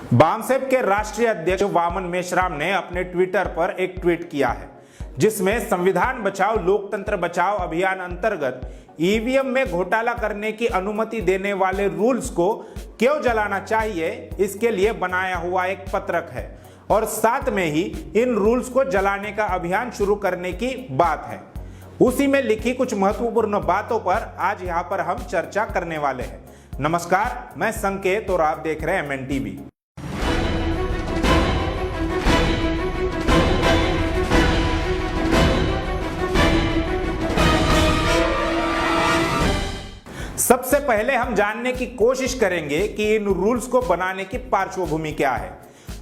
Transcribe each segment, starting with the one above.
बामसेप के राष्ट्रीय अध्यक्ष वामन मेश्राम ने अपने ट्विटर पर एक ट्वीट किया है जिसमें संविधान बचाओ लोकतंत्र बचाओ अभियान अंतर्गत ईवीएम में घोटाला करने की अनुमति देने वाले रूल्स को क्यों जलाना चाहिए इसके लिए बनाया हुआ एक पत्रक है और साथ में ही इन रूल्स को जलाने का अभियान शुरू करने की बात है। उसी में लिखी कुछ महत्वपूर्ण बातों पर आज यहाँ पर हम चर्चा करने वाले हैं। नमस्कार, मैं संकेत और आप देख रहे हैं MNTV। सबसे पहले हम जानने की कोशिश करेंगे कि इन रूल्स को बनाने की पार्श्वभूमि क्या है।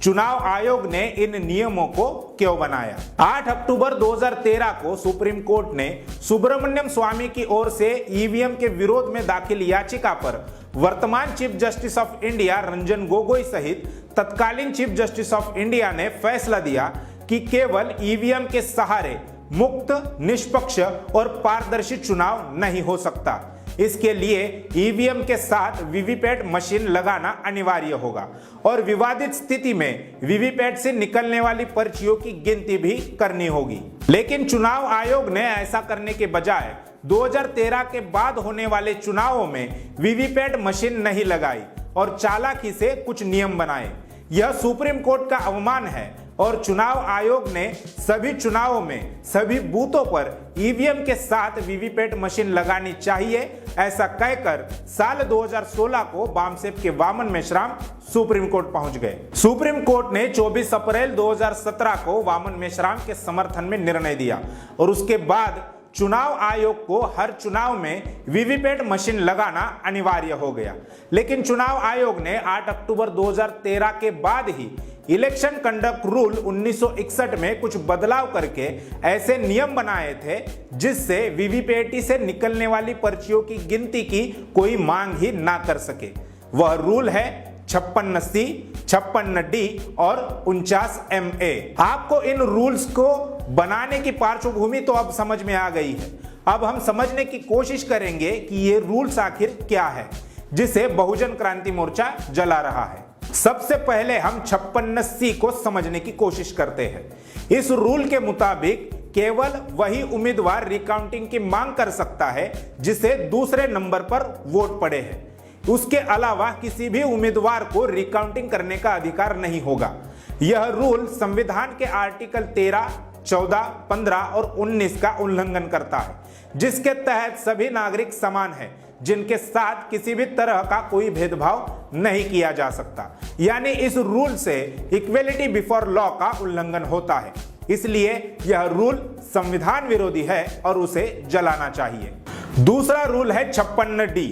चुनाव आयोग ने इन नियमों को क्यों बनाया? 8 अक्टूबर 2013 को सुप्रीम कोर्ट ने सुब्रमण्यम स्वामी की ओर से ईवीएम के विरोध में दाखिल याचिका पर वर्तमान chief justice of India Ranjan Gogoi सहित तत्कालीन चीफ जस्टिस ऑफ इंडिया ने फैसला दिया कि केवल ईवीएम के सहारे मुक्त, निष्पक्ष और पारदर्शी चुनाव नहीं हो सकता। इसके लिए ईवीएम के साथ वीवीपैट मशीन लगाना अनिवार्य होगा और विवादित स्थिति में वीवीपैट से निकलने वाली पर्चियों की गिनती भी करनी होगी। लेकिन चुनाव आयोग ने ऐसा करने के बजाय 2013 के बाद होने वाले चुनावों में वीवीपैट मशीन नहीं लगाई और चालाकी से कुछ नियम बनाए। यह सुप्रीम कोर्ट का अवमान है और चुनाव आयोग ने सभी चुनावों में सभी बूथों पर ईवीएम के साथ वीवीपैट मशीन लगानी चाहिए, ऐसा कहकर साल 2016 को बामसेप के वामन मेश्राम सुप्रीम कोर्ट पहुंच गए। सुप्रीम कोर्ट ने 24 अप्रैल 2017 को वामन मेश्राम के समर्थन में निर्णय दिया और उसके बाद चुनाव आयोग को हर चुनाव में वीवीपैट मशीन लगाना अनिवार्य हो गया। लेकिन चुनाव आयोग ने 8 अक्टूबर 2013 के बाद ही इलेक्शन कंडक्ट रूल 1961 में कुछ बदलाव करके ऐसे नियम बनाए थे जिससे वीवीपैट से निकलने वाली पर्चियों की गिनती की कोई मांग ही ना कर सके। वह रूल है 56C, 56D और 49MA। आपको इन रूल्स को बनाने की पार्श्वभूमि तो अब समझ में आ गई है। अब हम समझने की कोशिश करेंगे कि ये रूल्स आखिर क्या है जिसे बहुजन क्रांति मोर्चा जला रहा है। सबसे पहले हम 56C को समझने की कोशिश करते हैं। इस रूल के मुताबिक केवल वही उम्मीदवार रिकाउंटिंग की मांग कर सकता है जिसे दूसरे नंबर पर वोट पड़े हैं। उसके अलावा किसी भी उम्मीदवार को रिकाउंटिंग करने का अधिकार नहीं होगा। यह रूल संविधान के आर्टिकल 13, 14, 15 और 19 का उल्लंघन करता है, जिसके तहत सभी नागरिक समान हैं, जिनके साथ किसी भी तरह का कोई भेदभाव नहीं किया जा सकता। यानी इस रूल से इक्वेलिटी बिफोर लॉ का उल्लंघन होता है। इसलिए यह रूल संविधान विरोधी है और उसे जलाना चाहिए। दूसरा रूल है 56D।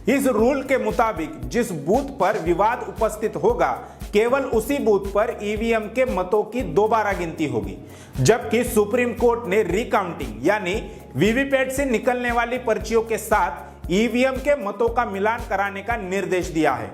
इस रूल के मुताबिक जिस बूथ पर विवाद उपस्थित होगा केवल उसी बूथ पर ईवीएम के मतों की दोबारा गिनती होगी, जबकि सुप्रीम कोर्ट ने रिकाउंटिंग यानी वीवीपैट से निकलने वाली पर्चियों के साथ ईवीएम के मतों का मिलान कराने का निर्देश दिया है।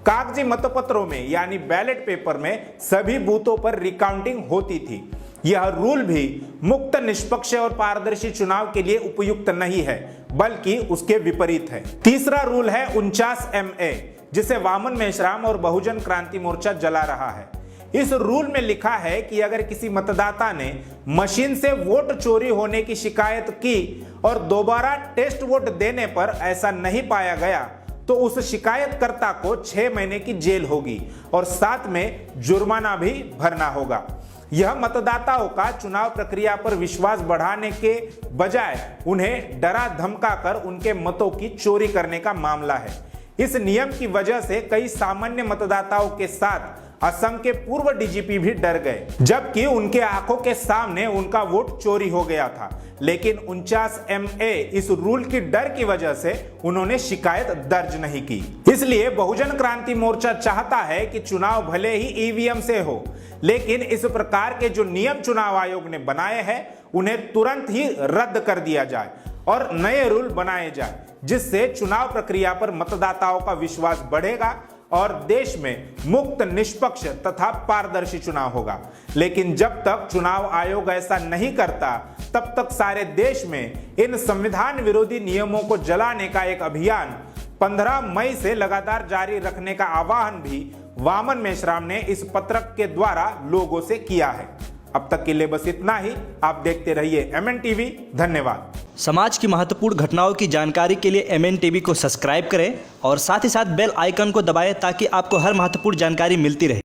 कागजी मतपत्रों में यानी बैलेट पेपर में सभी बूथों पर रिकाउंटिंग होती थी। यह रूल भी मुक्त, निष्पक्ष और पारदर्शी चुनाव के लिए उपयुक्त नहीं है, बल्कि उसके विपरीत है। तीसरा रूल है 49MA, जिसे वामन मेश्राम और बहुजन क्रांति मोर्चा जला रहा है। इस रूल में लिखा है कि अगर किसी मतदाता ने मशीन से वोट चोरी होने की शिकायत की और दोबारा टेस्ट वोट देने पर ऐसा नहीं पाया गया तो उस शिकायतकर्ता को 6 महीने की जेल होगी और साथ में जुर्माना भी भरना होगा। यह मतदाताओं का चुनाव प्रक्रिया पर विश्वास बढ़ाने के बजाय उन्हें डरा धमकाकर उनके मतों की चोरी करने का मामला है। इस नियम की वजह से कई सामान्य मतदाताओं के साथ असम के पूर्व डीजीपी भी डर गए, जबकि उनके आंखों के सामने उनका वोट चोरी हो गया था। लेकिन 49MA इस रूल की डर की वजह से उन्होंने शिकायत दर्ज नहीं की। इसलिए बहुजन क्रांति मोर्चा चाहता है कि चुनाव भले ही ईवीएम से हो, लेकिन इस प्रकार के जो नियम चुनाव आयोग ने बनाए हैं उन्हें तुरंत ही रद्द कर दिया जाए और नए रूल बनाए जाए, जिससे चुनाव प्रक्रिया पर मतदाताओं का विश्वास बढ़ेगा और देश में मुक्त, निष्पक्ष तथा पारदर्शी चुनाव होगा। लेकिन जब तक चुनाव आयोग ऐसा नहीं करता तब तक सारे देश में इन संविधान विरोधी नियमों को जलाने का एक अभियान 15 मई से लगातार जारी रखने का आह्वान भी वामन मेश्राम ने इस पत्रक के द्वारा लोगों से किया है। अब तक के लिए बस इतना ही। आप देखते रहिए MN टीवी। धन्यवाद। समाज की महत्वपूर्ण घटनाओं की जानकारी के लिए MN टीवी को सब्सक्राइब करें और साथ ही साथ बेल आइकन को दबाएं ताकि आपको हर महत्वपूर्ण जानकारी मिलती रहे।